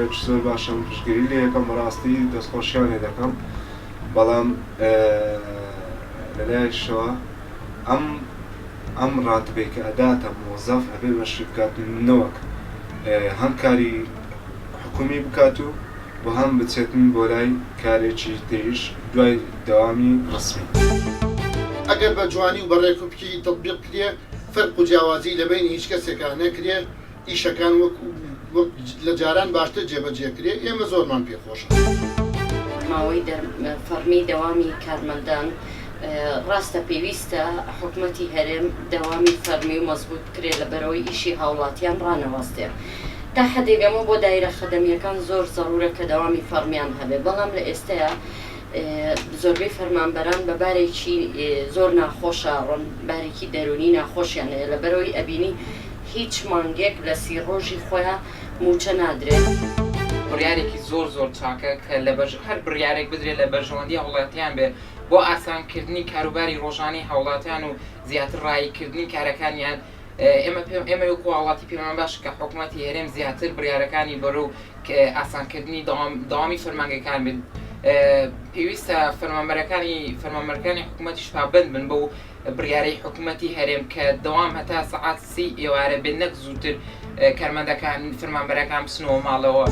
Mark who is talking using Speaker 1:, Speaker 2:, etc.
Speaker 1: کارێکی زۆر باشم پشتگیری لێ یەکەم بەڕاستی دەستخۆشیان لێ دەکەم بەڵام لەلایەکشەوە ئەم ڕاتبێک کە ئەداتە مۆزەف هەبێ بەشی بکات نەوەک هەم کاری حکومی بکات و بۆ هەم بچێتن بۆ لای کارێکی تریش دوای دەوامی ڕسمی.
Speaker 2: ئەگەر بە جوانی و بەڕێکوبکی تەطبیق کرێ فەرق و جیاوازی لەبین هیچ کەسێکان نەکرێ ئیشەکان وەک لە جاران باشتر جێبەجێکرێ ئێمە زۆرمان پێخۆشە.
Speaker 3: ماوەی فەرمی دەوامی کارمەندان ڕاستە پێویستە حکوومەتی هەرێم دەوامی فەرمی و مەزبوط کرێ لە بەرەوەی ئیشی هاوڵاتیان ڕانەوەستێ. تا حدێک ئەمە بۆ دایرە خەدەمیەکان زۆر زەڕورە کە دەوامی فەرمیان هەبێ بەڵام لە ئێستەیە زۆربەی فەرمانبەران بە بارێکی زۆر ناخۆشە بارێکی دەرونی ناخۆشیان هەیە لە بەرەوەی ئەبینی هیچ مانگێک لە 30 ڕۆژی خۆیان موچە نادرێت.
Speaker 4: بڕیارێکی زۆر چاکە کە هەر بڕیارێک بدرێت لە بەرژەوەندی هەوڵاتیان بێ بۆ ئاسانکردنی کاروباری ڕۆژانەی هەوڵاتیان و زیاتر ڕایکردنی کارەکانیان. ئێمە وەکو وڵاتی پێمان باش کە حکوومەتی هەرێم زیاتر بڕیارەکانی بەرەو ئاسانکردنی دەوامی فەرمانگەکان بن. پێویستە فەرمانبەرەکانی حکوومەتیش پابند بن بۆ بڕیارەی حکوومەتی هەرێم کە دەوام هەتا سەعات 30 ئێوارە بێت نەک زووتر کارمەندەکان فەرمانبەرەکان بچنەوە ماڵەوە.